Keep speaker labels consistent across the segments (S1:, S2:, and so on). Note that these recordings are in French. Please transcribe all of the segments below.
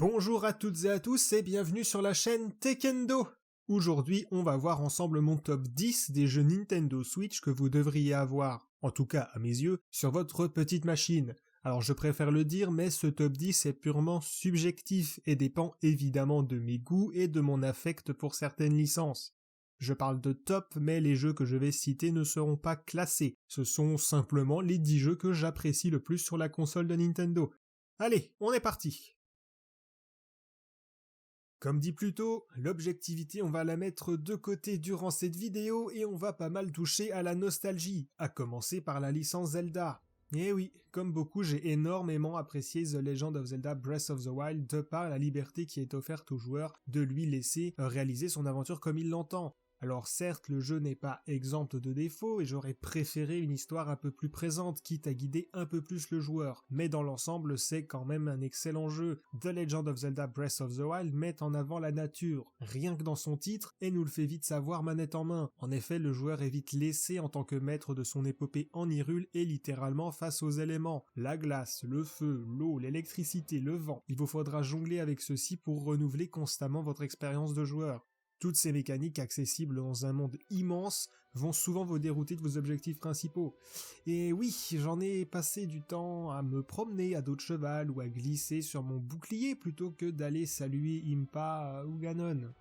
S1: Bonjour à toutes et à tous et bienvenue sur la chaîne Tekendo. Aujourd'hui, on va voir ensemble mon top 10 des jeux Nintendo Switch que vous devriez avoir, en tout cas à mes yeux, sur votre petite machine. Alors je préfère le dire, mais ce top 10 est purement subjectif et dépend évidemment de mes goûts et de mon affect pour certaines licences. Je parle de top, mais les jeux que je vais citer ne seront pas classés. Ce sont simplement les 10 jeux que j'apprécie le plus sur la console de Nintendo. Allez, on est parti! Comme dit plus tôt, l'objectivité on va la mettre de côté durant cette vidéo et on va pas mal toucher à la nostalgie, à commencer par la licence Zelda. Et oui, comme beaucoup j'ai énormément apprécié The Legend of Zelda Breath of the Wild de par la liberté qui est offerte au joueur de lui laisser réaliser son aventure comme il l'entend. Alors certes, le jeu n'est pas exempt de défauts et j'aurais préféré une histoire un peu plus présente, quitte à guider un peu plus le joueur. Mais dans l'ensemble, c'est quand même un excellent jeu. The Legend of Zelda Breath of the Wild met en avant la nature, rien que dans son titre, et nous le fait vite savoir manette en main. En effet, le joueur est vite laissé en tant que maître de son épopée en Hyrule et littéralement face aux éléments. La glace, le feu, l'eau, l'électricité, le vent. Il vous faudra jongler avec ceci pour renouveler constamment votre expérience de joueur. Toutes ces mécaniques accessibles dans un monde immense vont souvent vous dérouter de vos objectifs principaux. Et oui, j'en ai passé du temps à me promener à dos de cheval ou à glisser sur mon bouclier plutôt que d'aller saluer Impa ou Ganon.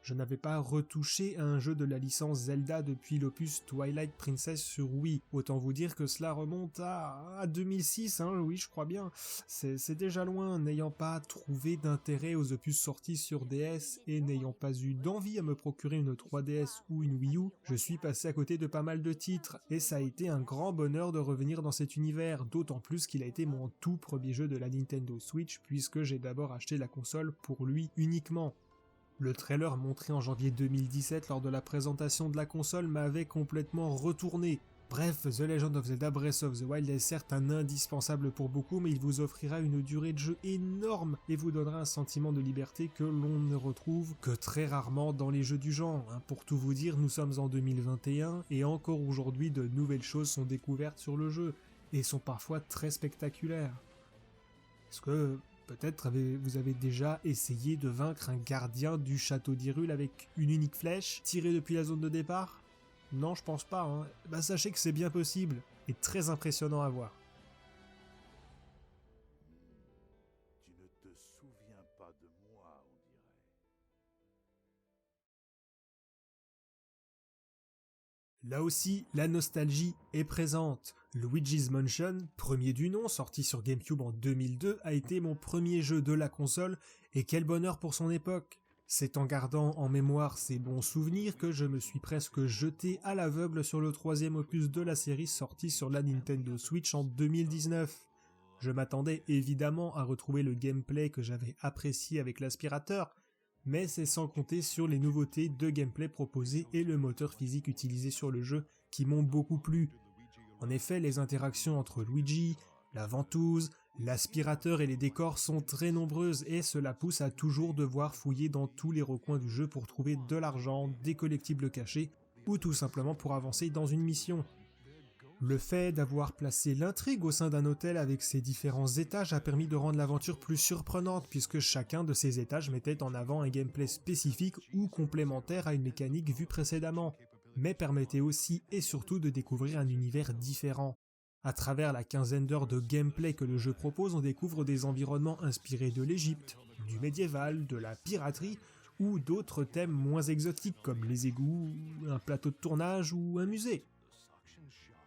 S1: Je n'avais pas retouché à un jeu de la licence Zelda depuis l'opus Twilight Princess sur Wii. Autant vous dire que cela remonte à 2006, oui je crois bien. C'est déjà loin, n'ayant pas trouvé d'intérêt aux opus sortis sur DS et n'ayant pas eu d'envie à me procurer une 3DS ou une Wii U, je suis passé à côté de pas mal de titres, et ça a été un grand bonheur de revenir dans cet univers, d'autant plus qu'il a été mon tout premier jeu de la Nintendo Switch puisque j'ai d'abord acheté la console pour lui uniquement. Le trailer montré en janvier 2017 lors de la présentation de la console m'avait complètement retourné. Bref, The Legend of Zelda Breath of the Wild est certes un indispensable pour beaucoup, mais il vous offrira une durée de jeu énorme et vous donnera un sentiment de liberté que l'on ne retrouve que très rarement dans les jeux du genre. Pour tout vous dire, nous sommes en 2021 et encore aujourd'hui de nouvelles choses sont découvertes sur le jeu et sont parfois très spectaculaires. Est-ce que peut-être vous avez déjà essayé de vaincre un gardien du château d'Hyrule avec une unique flèche tirée depuis la zone de départ? Non, je pense pas. Sachez que c'est bien possible et très impressionnant à voir.
S2: Tu ne te souviens pas de moi, on dirait.
S1: Là aussi, la nostalgie est présente. Luigi's Mansion, premier du nom, sorti sur GameCube en 2002, a été mon premier jeu de la console, et quel bonheur pour son époque. C'est en gardant en mémoire ces bons souvenirs que je me suis presque jeté à l'aveugle sur le troisième opus de la série sorti sur la Nintendo Switch en 2019. Je m'attendais évidemment à retrouver le gameplay que j'avais apprécié avec l'aspirateur, mais c'est sans compter sur les nouveautés de gameplay proposées et le moteur physique utilisé sur le jeu qui m'ont beaucoup plu. En effet, les interactions entre Luigi, la ventouse, l'aspirateur et les décors sont très nombreuses et cela pousse à toujours devoir fouiller dans tous les recoins du jeu pour trouver de l'argent, des collectibles cachés ou tout simplement pour avancer dans une mission. Le fait d'avoir placé l'intrigue au sein d'un hôtel avec ses différents étages a permis de rendre l'aventure plus surprenante puisque chacun de ces étages mettait en avant un gameplay spécifique ou complémentaire à une mécanique vue précédemment, mais permettait aussi et surtout de découvrir un univers différent. À travers la quinzaine d'heures de gameplay que le jeu propose, on découvre des environnements inspirés de l'Égypte, du médiéval, de la piraterie ou d'autres thèmes moins exotiques comme les égouts, un plateau de tournage ou un musée.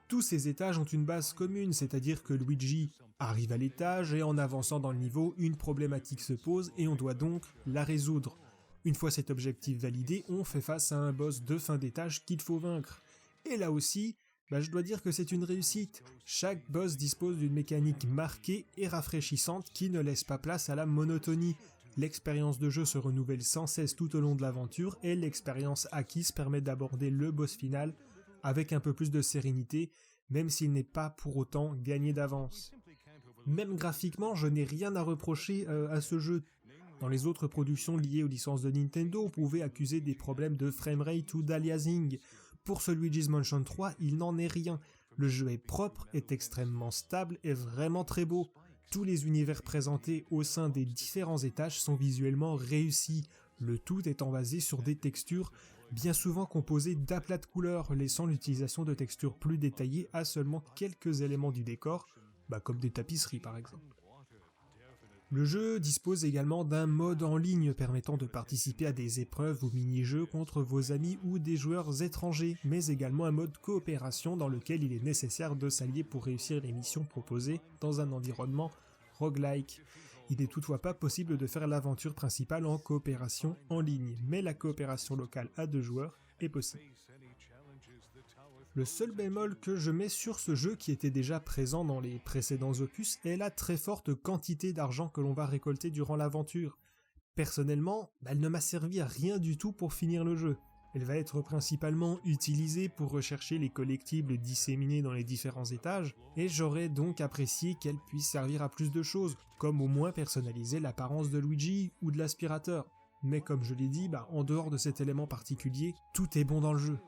S1: Tous ces étages ont une base commune, c'est-à-dire que Luigi arrive à l'étage et en avançant dans le niveau, une problématique se pose et on doit donc la résoudre. Une fois cet objectif validé, on fait face à un boss de fin d'étage qu'il faut vaincre. Et là aussi, je dois dire que c'est une réussite. Chaque boss dispose d'une mécanique marquée et rafraîchissante qui ne laisse pas place à la monotonie. L'expérience de jeu se renouvelle sans cesse tout au long de l'aventure et l'expérience acquise permet d'aborder le boss final avec un peu plus de sérénité, même s'il n'est pas pour autant gagné d'avance. Même graphiquement, je n'ai rien à reprocher à ce jeu. Dans les autres productions liées aux licences de Nintendo, on pouvait accuser des problèmes de framerate ou d'aliasing. Pour ce Luigi's Mansion 3, il n'en est rien. Le jeu est propre, est extrêmement stable et vraiment très beau. Tous les univers présentés au sein des différents étages sont visuellement réussis, le tout étant basé sur des textures bien souvent composées d'aplats de couleurs, laissant l'utilisation de textures plus détaillées à seulement quelques éléments du décor, comme des tapisseries par exemple. Le jeu dispose également d'un mode en ligne permettant de participer à des épreuves ou mini-jeux contre vos amis ou des joueurs étrangers, mais également un mode coopération dans lequel il est nécessaire de s'allier pour réussir les missions proposées dans un environnement roguelike. Il n'est toutefois pas possible de faire l'aventure principale en coopération en ligne, mais la coopération locale à 2 joueurs est possible. Le seul bémol que je mets sur ce jeu, qui était déjà présent dans les précédents opus, est la très forte quantité d'argent que l'on va récolter durant l'aventure. Personnellement, elle ne m'a servi à rien du tout pour finir le jeu. Elle va être principalement utilisée pour rechercher les collectibles disséminés dans les différents étages, et j'aurais donc apprécié qu'elle puisse servir à plus de choses, comme au moins personnaliser l'apparence de Luigi ou de l'aspirateur. Mais comme je l'ai dit, en dehors de cet élément particulier, tout est bon dans le jeu.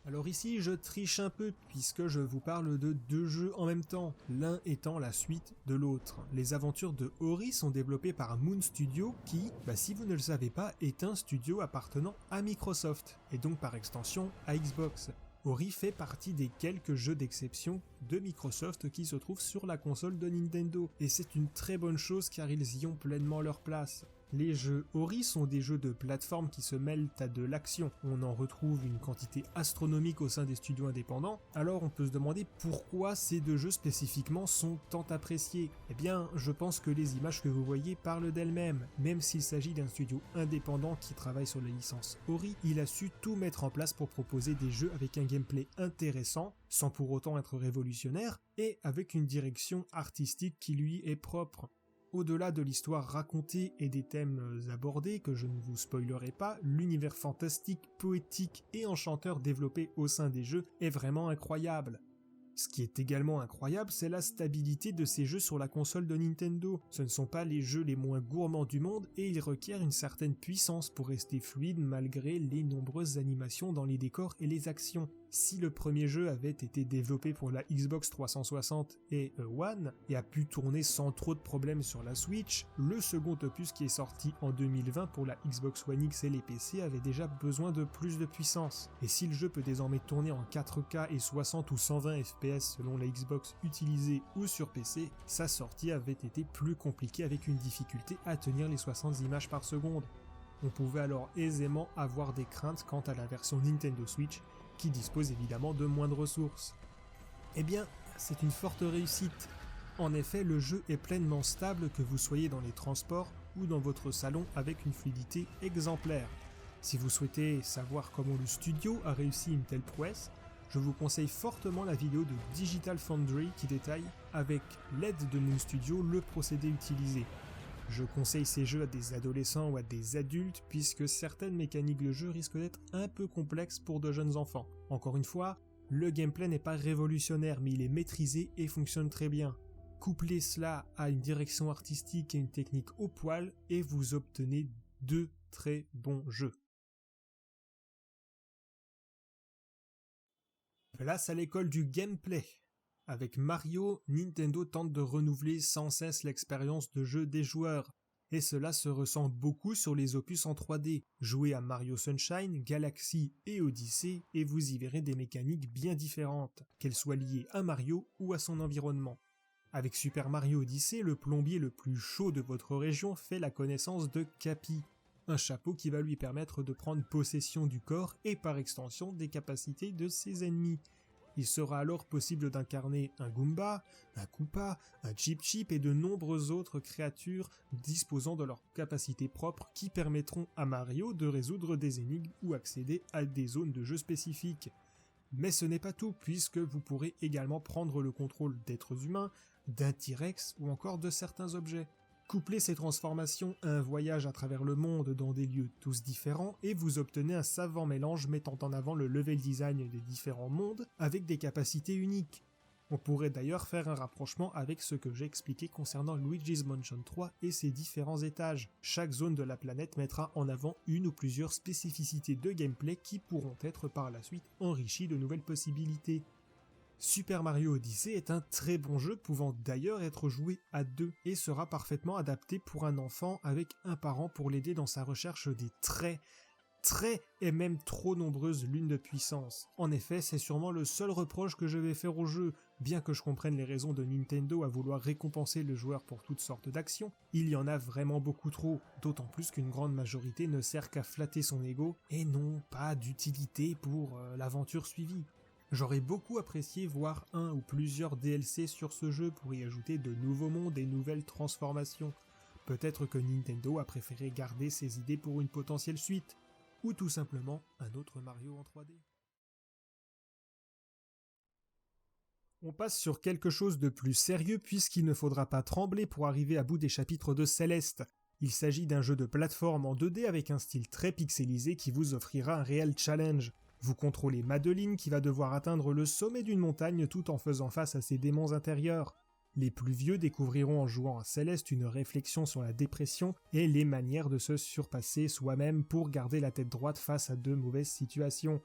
S1: Alors ici je triche un peu puisque je vous parle de 2 jeux en même temps, l'un étant la suite de l'autre. Les aventures de Ori sont développées par Moon Studio qui, si vous ne le savez pas, est un studio appartenant à Microsoft, et donc par extension à Xbox. Ori fait partie des quelques jeux d'exception de Microsoft qui se trouvent sur la console de Nintendo, et c'est une très bonne chose car ils y ont pleinement leur place. Les jeux Ori sont des jeux de plateforme qui se mêlent à de l'action. On en retrouve une quantité astronomique au sein des studios indépendants, alors on peut se demander pourquoi ces 2 jeux spécifiquement sont tant appréciés. Eh bien, je pense que les images que vous voyez parlent d'elles-mêmes. Même s'il s'agit d'un studio indépendant qui travaille sur la licence Ori, il a su tout mettre en place pour proposer des jeux avec un gameplay intéressant, sans pour autant être révolutionnaire, et avec une direction artistique qui lui est propre. Au-delà de l'histoire racontée et des thèmes abordés, que je ne vous spoilerai pas, l'univers fantastique, poétique et enchanteur développé au sein des jeux est vraiment incroyable. Ce qui est également incroyable, c'est la stabilité de ces jeux sur la console de Nintendo. Ce ne sont pas les jeux les moins gourmands du monde et ils requièrent une certaine puissance pour rester fluides malgré les nombreuses animations dans les décors et les actions. Si le premier jeu avait été développé pour la Xbox 360 et One et a pu tourner sans trop de problèmes sur la Switch, le second opus qui est sorti en 2020 pour la Xbox One X et les PC avait déjà besoin de plus de puissance. Et si le jeu peut désormais tourner en 4K et 60 ou 120 FPS selon la Xbox utilisée ou sur PC, sa sortie avait été plus compliquée avec une difficulté à tenir les 60 images par seconde. On pouvait alors aisément avoir des craintes quant à la version Nintendo Switch, qui dispose évidemment de moins de ressources. Eh bien, c'est une forte réussite. En effet, le jeu est pleinement stable que vous soyez dans les transports ou dans votre salon avec une fluidité exemplaire. Si vous souhaitez savoir comment le studio a réussi une telle prouesse, je vous conseille fortement la vidéo de Digital Foundry qui détaille, avec l'aide de Moon Studio, le procédé utilisé. Je conseille ces jeux à des adolescents ou à des adultes puisque certaines mécaniques de jeu risquent d'être un peu complexes pour de jeunes enfants. Encore une fois, le gameplay n'est pas révolutionnaire mais il est maîtrisé et fonctionne très bien. Couplez cela à une direction artistique et une technique au poil et vous obtenez 2 très bons jeux. Place à l'école du gameplay. Avec Mario, Nintendo tente de renouveler sans cesse l'expérience de jeu des joueurs, et cela se ressent beaucoup sur les opus en 3D. Jouez à Mario Sunshine, Galaxy et Odyssey, et vous y verrez des mécaniques bien différentes, qu'elles soient liées à Mario ou à son environnement. Avec Super Mario Odyssey, le plombier le plus chaud de votre région fait la connaissance de Cappy, un chapeau qui va lui permettre de prendre possession du corps et par extension des capacités de ses ennemis. Il sera alors possible d'incarner un Goomba, un Koopa, un Chip Chip et de nombreuses autres créatures disposant de leurs capacités propres qui permettront à Mario de résoudre des énigmes ou accéder à des zones de jeu spécifiques. Mais ce n'est pas tout puisque vous pourrez également prendre le contrôle d'êtres humains, d'un T-Rex ou encore de certains objets. Couplez ces transformations à un voyage à travers le monde dans des lieux tous différents et vous obtenez un savant mélange mettant en avant le level design des différents mondes avec des capacités uniques. On pourrait d'ailleurs faire un rapprochement avec ce que j'ai expliqué concernant Luigi's Mansion 3 et ses différents étages. Chaque zone de la planète mettra en avant une ou plusieurs spécificités de gameplay qui pourront être par la suite enrichies de nouvelles possibilités. Super Mario Odyssey est un très bon jeu pouvant d'ailleurs être joué à deux et sera parfaitement adapté pour un enfant avec un parent pour l'aider dans sa recherche des très et même trop nombreuses lunes de puissance. En effet, c'est sûrement le seul reproche que je vais faire au jeu. Bien que je comprenne les raisons de Nintendo à vouloir récompenser le joueur pour toutes sortes d'actions, il y en a vraiment beaucoup trop, d'autant plus qu'une grande majorité ne sert qu'à flatter son ego et n'ont pas d'utilité pour l'aventure suivie. J'aurais beaucoup apprécié voir un ou plusieurs DLC sur ce jeu pour y ajouter de nouveaux mondes et nouvelles transformations. Peut-être que Nintendo a préféré garder ses idées pour une potentielle suite, ou tout simplement un autre Mario en 3D. On passe sur quelque chose de plus sérieux puisqu'il ne faudra pas trembler pour arriver à bout des chapitres de Céleste. Il s'agit d'un jeu de plateforme en 2D avec un style très pixelisé qui vous offrira un réel challenge. Vous contrôlez Madeline qui va devoir atteindre le sommet d'une montagne tout en faisant face à ses démons intérieurs. Les plus vieux découvriront en jouant à Céleste une réflexion sur la dépression et les manières de se surpasser soi-même pour garder la tête droite face à de mauvaises situations.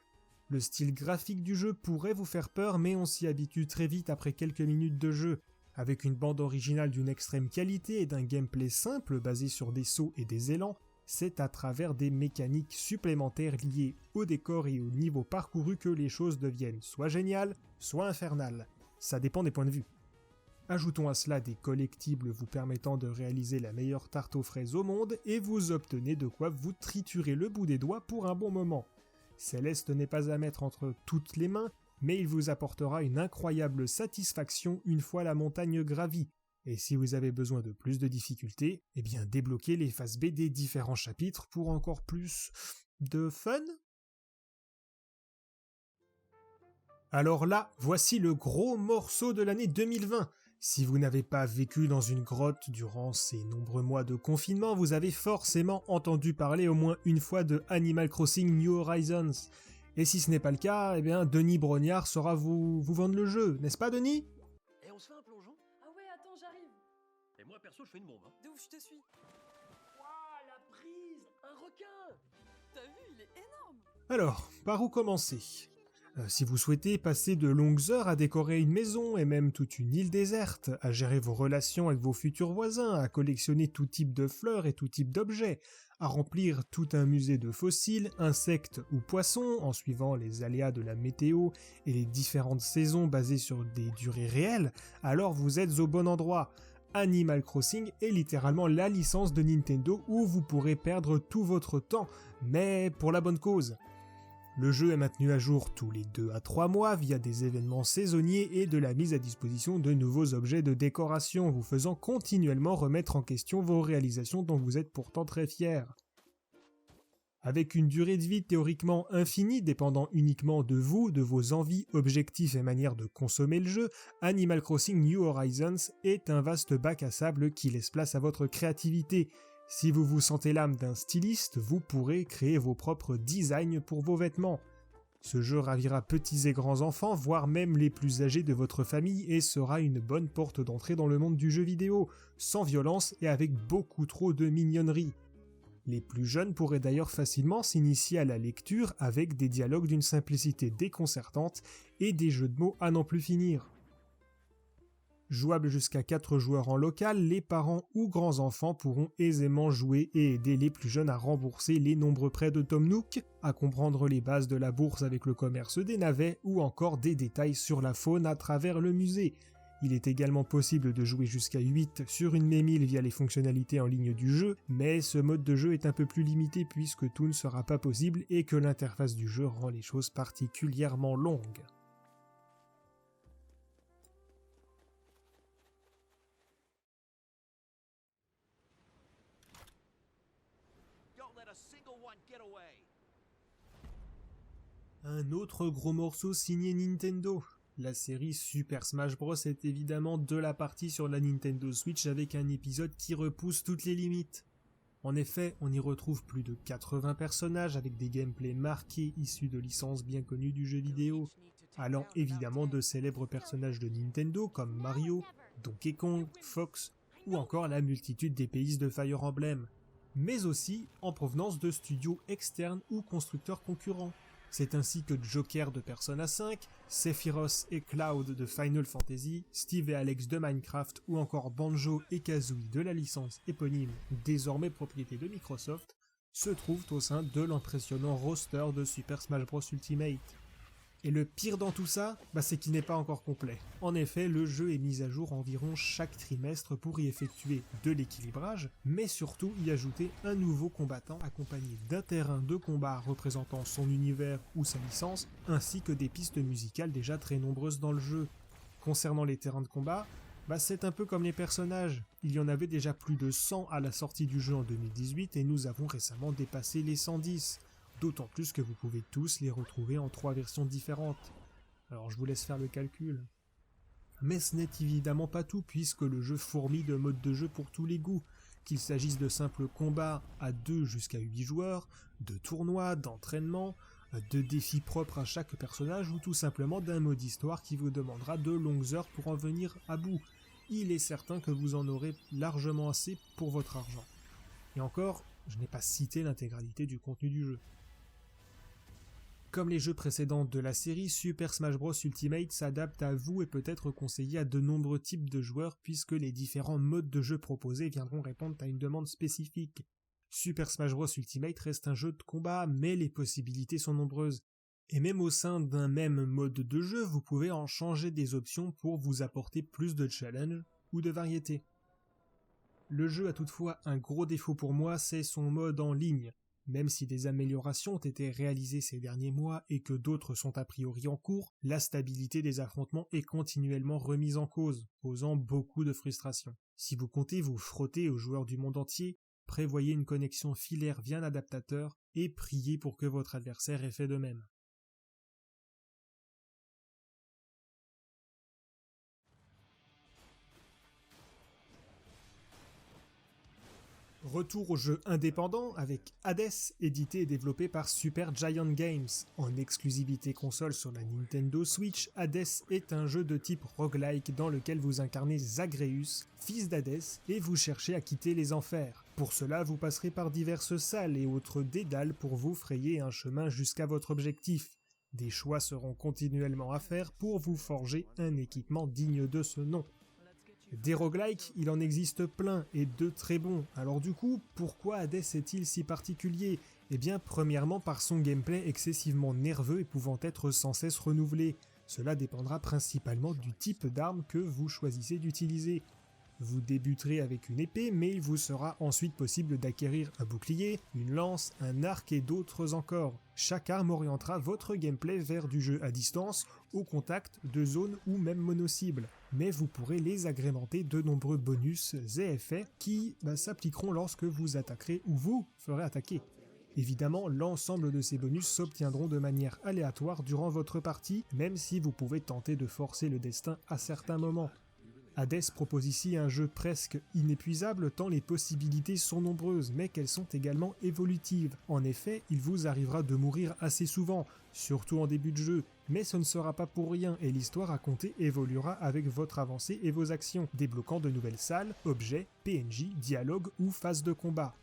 S1: Le style graphique du jeu pourrait vous faire peur mais on s'y habitue très vite après quelques minutes de jeu. Avec une bande originale d'une extrême qualité et d'un gameplay simple basé sur des sauts et des élans, c'est à travers des mécaniques supplémentaires liées au décor et au niveau parcouru que les choses deviennent soit géniales, soit infernales. Ça dépend des points de vue. Ajoutons à cela des collectibles vous permettant de réaliser la meilleure tarte aux fraises au monde et vous obtenez de quoi vous triturer le bout des doigts pour un bon moment. Céleste n'est pas à mettre entre toutes les mains, mais il vous apportera une incroyable satisfaction une fois la montagne gravie. Et si vous avez besoin de plus de difficultés, eh bien débloquez les phases B des différents chapitres pour encore plus de fun. Alors là, voici le gros morceau de l'année 2020. Si vous n'avez pas vécu dans une grotte durant ces nombreux mois de confinement, vous avez forcément entendu parler au moins une fois de Animal Crossing New Horizons. Et si ce n'est pas le cas, eh bien Denis Brognard saura vous vendre le jeu, n'est-ce pas Denis ?
S3: Et on se fait un plongeon ?
S4: Ah ouais, attends, j'arrive.
S3: Et moi perso je fais une bombe. Hein.
S4: De ouf, je te suis.
S3: Wouah, la prise ! Un requin !
S4: T'as vu, il est énorme.
S1: Alors, par où commencer ? Si vous souhaitez passer de longues heures à décorer une maison et même toute une île déserte, à gérer vos relations avec vos futurs voisins, à collectionner tout type de fleurs et tout type d'objets, à remplir tout un musée de fossiles, insectes ou poissons en suivant les aléas de la météo et les différentes saisons basées sur des durées réelles, alors vous êtes au bon endroit. Animal Crossing est littéralement la licence de Nintendo où vous pourrez perdre tout votre temps, mais pour la bonne cause. Le jeu est maintenu à jour tous les 2 à 3 mois via des événements saisonniers et de la mise à disposition de nouveaux objets de décoration, vous faisant continuellement remettre en question vos réalisations dont vous êtes pourtant très fiers. Avec une durée de vie théoriquement infinie dépendant uniquement de vous, de vos envies, objectifs et manières de consommer le jeu, Animal Crossing New Horizons est un vaste bac à sable qui laisse place à votre créativité. Si vous vous sentez l'âme d'un styliste, vous pourrez créer vos propres designs pour vos vêtements. Ce jeu ravira petits et grands enfants, voire même les plus âgés de votre famille et sera une bonne porte d'entrée dans le monde du jeu vidéo, sans violence et avec beaucoup trop de mignonnerie. Les plus jeunes pourraient d'ailleurs facilement s'initier à la lecture avec des dialogues d'une simplicité déconcertante et des jeux de mots à n'en plus finir. Jouable jusqu'à 4 joueurs en local, les parents ou grands-enfants pourront aisément jouer et aider les plus jeunes à rembourser les nombreux prêts de Tom Nook, à comprendre les bases de la bourse avec le commerce des navets ou encore des détails sur la faune à travers le musée. Il est également possible de jouer jusqu'à 8 sur une même île via les fonctionnalités en ligne du jeu, mais ce mode de jeu est un peu plus limité puisque tout ne sera pas possible et que l'interface du jeu rend les choses particulièrement longues. Un autre gros morceau signé Nintendo. La série Super Smash Bros est évidemment de la partie sur la Nintendo Switch avec un épisode qui repousse toutes les limites. En effet, on y retrouve plus de 80 personnages avec des gameplays marqués issus de licences bien connues du jeu vidéo. allant évidemment de célèbres personnages de Nintendo comme Mario, Donkey Kong, Fox, ou encore la multitude d'épéistes de Fire Emblem, mais aussi en provenance de studios externes ou constructeurs concurrents. C'est ainsi que Joker de Persona 5, Sephiroth et Cloud de Final Fantasy, Steve et Alex de Minecraft ou encore Banjo et Kazooie de la licence éponyme, désormais propriété de Microsoft, se trouvent au sein de l'impressionnant roster de Super Smash Bros Ultimate. Et le pire dans tout ça, c'est qu'il n'est pas encore complet. En effet, le jeu est mis à jour environ chaque trimestre pour y effectuer de l'équilibrage, mais surtout y ajouter un nouveau combattant accompagné d'un terrain de combat représentant son univers ou sa licence, ainsi que des pistes musicales déjà très nombreuses dans le jeu. Concernant les terrains de combat, c'est un peu comme les personnages. Il y en avait déjà plus de 100 à la sortie du jeu en 2018 et nous avons récemment dépassé les 110. D'autant plus que vous pouvez tous les retrouver en 3 versions différentes. Alors je vous laisse faire le calcul. Mais ce n'est évidemment pas tout puisque le jeu fourmille de modes de jeu pour tous les goûts, qu'il s'agisse de simples combats à 2 jusqu'à 8 joueurs, de tournois, d'entraînement, de défis propres à chaque personnage ou tout simplement d'un mode histoire qui vous demandera de longues heures pour en venir à bout. Il est certain que vous en aurez largement assez pour votre argent. Et encore, je n'ai pas cité l'intégralité du contenu du jeu. Comme les jeux précédents de la série, Super Smash Bros Ultimate s'adapte à vous et peut être conseillé à de nombreux types de joueurs puisque les différents modes de jeu proposés viendront répondre à une demande spécifique. Super Smash Bros Ultimate reste un jeu de combat, mais les possibilités sont nombreuses. Et même au sein d'un même mode de jeu, vous pouvez en changer des options pour vous apporter plus de challenge ou de variété. Le jeu a toutefois un gros défaut pour moi, c'est son mode en ligne. Même si des améliorations ont été réalisées ces derniers mois et que d'autres sont a priori en cours, la stabilité des affrontements est continuellement remise en cause, causant beaucoup de frustration. Si vous comptez vous frotter aux joueurs du monde entier, prévoyez une connexion filaire via un adaptateur et priez pour que votre adversaire ait fait de même. Retour au jeu indépendant avec Hades, édité et développé par Supergiant Games. En exclusivité console sur la Nintendo Switch, Hades est un jeu de type roguelike dans lequel vous incarnez Zagreus, fils d'Hadès, et vous cherchez à quitter les enfers. Pour cela, vous passerez par diverses salles et autres dédales pour vous frayer un chemin jusqu'à votre objectif. Des choix seront continuellement à faire pour vous forger un équipement digne de ce nom. Des roguelikes, il en existe plein, et de très bons. Alors du coup, pourquoi Hades est-il si particulier ? Eh bien, premièrement par son gameplay excessivement nerveux et pouvant être sans cesse renouvelé. Cela dépendra principalement du type d'arme que vous choisissez d'utiliser. Vous débuterez avec une épée, mais il vous sera ensuite possible d'acquérir un bouclier, une lance, un arc et d'autres encore. Chaque arme orientera votre gameplay vers du jeu à distance, au contact, de zone ou même mono-cible. Mais vous pourrez les agrémenter de nombreux bonus et effets qui s'appliqueront lorsque vous attaquerez ou vous ferez attaquer. Évidemment, l'ensemble de ces bonus s'obtiendront de manière aléatoire durant votre partie, même si vous pouvez tenter de forcer le destin à certains moments. Hades propose ici un jeu presque inépuisable tant les possibilités sont nombreuses, mais qu'elles sont également évolutives. En effet, il vous arrivera de mourir assez souvent, surtout en début de jeu, mais ce ne sera pas pour rien et l'histoire à compter évoluera avec votre avancée et vos actions, débloquant de nouvelles salles, objets, PNJ, dialogues ou phases de combat.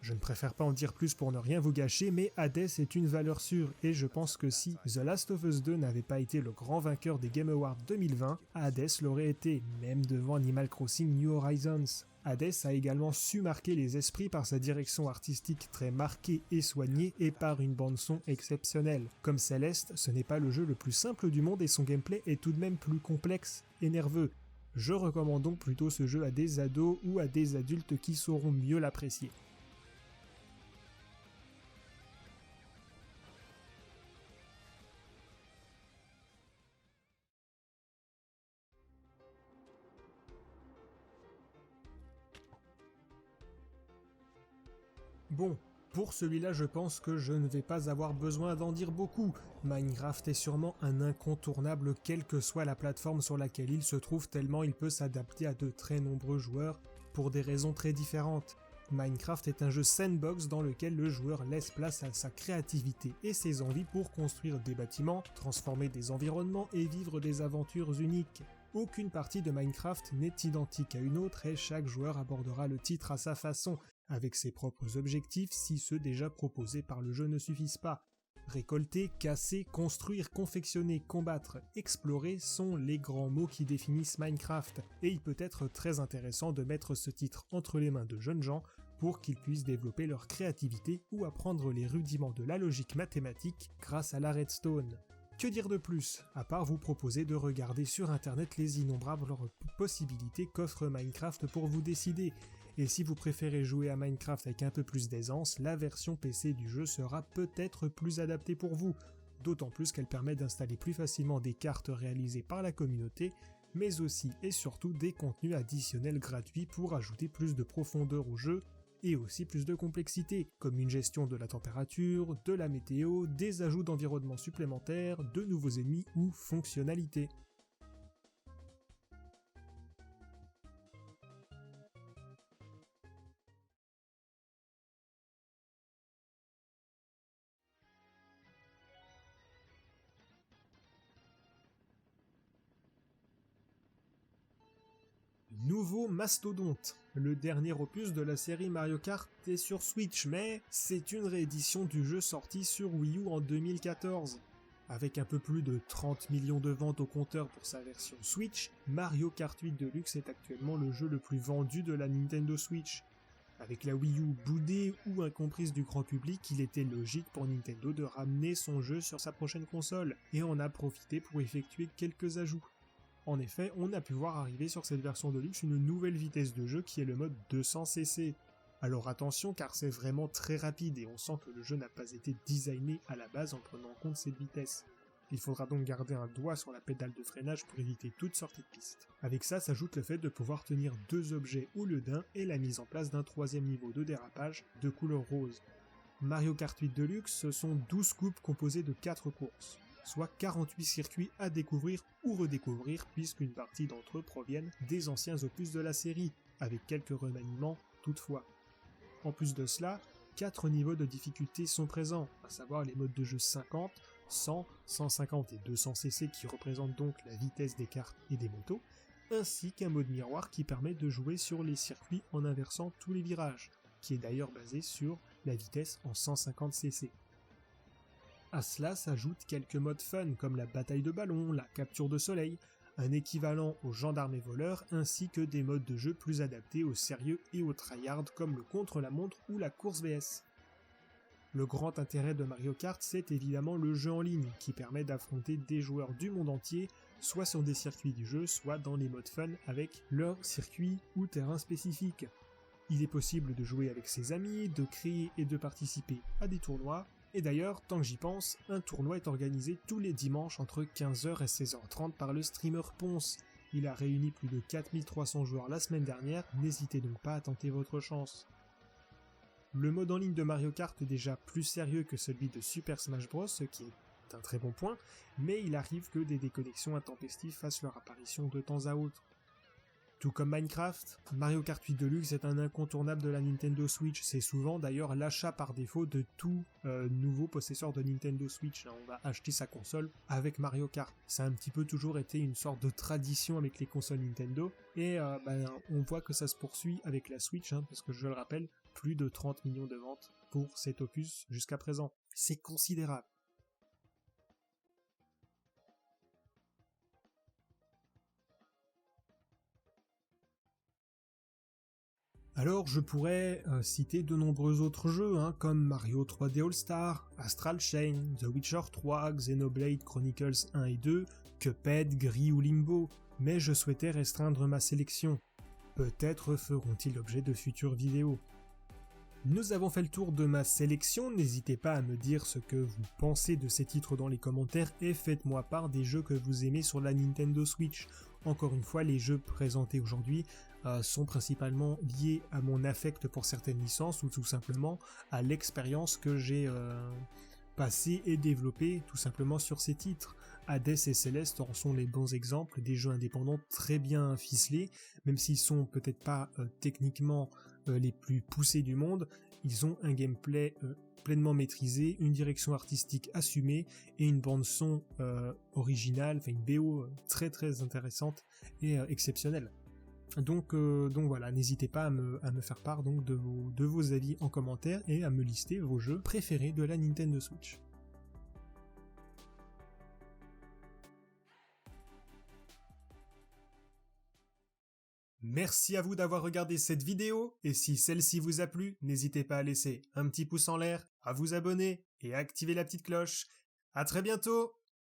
S1: Je ne préfère pas en dire plus pour ne rien vous gâcher, mais Hades est une valeur sûre et je pense que si The Last of Us 2 n'avait pas été le grand vainqueur des Game Awards 2020, Hades l'aurait été, même devant Animal Crossing New Horizons. Hades a également su marquer les esprits par sa direction artistique très marquée et soignée et par une bande-son exceptionnelle. Comme Céleste, ce n'est pas le jeu le plus simple du monde et son gameplay est tout de même plus complexe et nerveux. Je recommande donc plutôt ce jeu à des ados ou à des adultes qui sauront mieux l'apprécier. Bon, pour celui-là je pense que je ne vais pas avoir besoin d'en dire beaucoup. Minecraft est sûrement un incontournable quelle que soit la plateforme sur laquelle il se trouve tellement il peut s'adapter à de très nombreux joueurs pour des raisons très différentes. Minecraft est un jeu sandbox dans lequel le joueur laisse place à sa créativité et ses envies pour construire des bâtiments, transformer des environnements et vivre des aventures uniques. Aucune partie de Minecraft n'est identique à une autre et chaque joueur abordera le titre à sa façon, avec ses propres objectifs si ceux déjà proposés par le jeu ne suffisent pas. Récolter, casser, construire, confectionner, combattre, explorer sont les grands mots qui définissent Minecraft, et il peut être très intéressant de mettre ce titre entre les mains de jeunes gens pour qu'ils puissent développer leur créativité ou apprendre les rudiments de la logique mathématique grâce à la redstone. Que dire de plus, à part vous proposer de regarder sur internet les innombrables possibilités qu'offre Minecraft pour vous décider. Et si vous préférez jouer à Minecraft avec un peu plus d'aisance, la version PC du jeu sera peut-être plus adaptée pour vous, d'autant plus qu'elle permet d'installer plus facilement des cartes réalisées par la communauté, mais aussi et surtout des contenus additionnels gratuits pour ajouter plus de profondeur au jeu, et aussi plus de complexité, comme une gestion de la température, de la météo, des ajouts d'environnements supplémentaires, de nouveaux ennemis ou fonctionnalités. Nouveau Mastodonte. Le dernier opus de la série Mario Kart est sur Switch, mais c'est une réédition du jeu sorti sur Wii U en 2014. Avec un peu plus de 30 millions de ventes au compteur pour sa version Switch, Mario Kart 8 Deluxe est actuellement le jeu le plus vendu de la Nintendo Switch. Avec la Wii U boudée ou incomprise du grand public, il était logique pour Nintendo de ramener son jeu sur sa prochaine console, et en a profité pour effectuer quelques ajouts. En effet, on a pu voir arriver sur cette version de luxe une nouvelle vitesse de jeu qui est le mode 200cc. Alors attention car c'est vraiment très rapide et on sent que le jeu n'a pas été designé à la base en prenant en compte cette vitesse. Il faudra donc garder un doigt sur la pédale de freinage pour éviter toute sortie de piste. Avec ça s'ajoute le fait de pouvoir tenir 2 objets au lieu d'un et la mise en place d'un 3e niveau de dérapage de couleur rose. Mario Kart 8 Deluxe, ce sont 12 coupes composées de 4 courses, soit 48 circuits à découvrir ou redécouvrir puisqu'une partie d'entre eux proviennent des anciens opus de la série, avec quelques remaniements toutefois. En plus de cela, 4 niveaux de difficulté sont présents, à savoir les modes de jeu 50, 100, 150 et 200cc qui représentent donc la vitesse des cartes et des motos, ainsi qu'un mode miroir qui permet de jouer sur les circuits en inversant tous les virages, qui est d'ailleurs basé sur la vitesse en 150cc. À cela s'ajoutent quelques modes fun comme la bataille de ballons, la capture de soleil, un équivalent aux gendarmes et voleurs, ainsi que des modes de jeu plus adaptés au sérieux et au tryhard comme le contre-la-montre ou la course VS. Le grand intérêt de Mario Kart, c'est évidemment le jeu en ligne, qui permet d'affronter des joueurs du monde entier, soit sur des circuits du jeu, soit dans les modes fun avec leur circuit ou terrain spécifique. Il est possible de jouer avec ses amis, de créer et de participer à des tournois, et d'ailleurs, tant que j'y pense, un tournoi est organisé tous les dimanches entre 15h et 16h30 par le streamer Ponce. Il a réuni plus de 4300 joueurs la semaine dernière, n'hésitez donc pas à tenter votre chance. Le mode en ligne de Mario Kart est déjà plus sérieux que celui de Super Smash Bros, ce qui est un très bon point, mais il arrive que des déconnexions intempestives fassent leur apparition de temps à autre. Tout comme Minecraft, Mario Kart 8 Deluxe est un incontournable de la Nintendo Switch, c'est souvent d'ailleurs l'achat par défaut de tout nouveau possesseur de Nintendo Switch. On va acheter sa console avec Mario Kart. Ça a un petit peu toujours été une sorte de tradition avec les consoles Nintendo, et on voit que ça se poursuit avec la Switch, parce que je le rappelle, plus de 30 millions de ventes pour cet opus jusqu'à présent. C'est considérable. Alors je pourrais citer de nombreux autres jeux, comme Mario 3D All-Star, Astral Chain, The Witcher 3, Xenoblade Chronicles 1 et 2, Cuphead, Gris ou Limbo, mais je souhaitais restreindre ma sélection. Peut-être feront-ils l'objet de futures vidéos. Nous avons fait le tour de ma sélection, n'hésitez pas à me dire ce que vous pensez de ces titres dans les commentaires et faites-moi part des jeux que vous aimez sur la Nintendo Switch. Encore une fois, les jeux présentés aujourd'hui sont principalement liés à mon affect pour certaines licences ou tout simplement à l'expérience que j'ai passée et développée tout simplement sur ces titres. Hades et Céleste en sont les bons exemples, des jeux indépendants très bien ficelés, même s'ils sont peut-être pas techniquement les plus poussés du monde. Ils ont un gameplay pleinement maîtrisé, une direction artistique assumée et une bande son originale, enfin une BO très très intéressante et exceptionnelle. Donc voilà, n'hésitez pas à me faire part donc de vos avis en commentaire et à me lister vos jeux préférés de la Nintendo Switch. Merci à vous d'avoir regardé cette vidéo, et si celle-ci vous a plu, n'hésitez pas à laisser un petit pouce en l'air, à vous abonner et à activer la petite cloche. À très bientôt!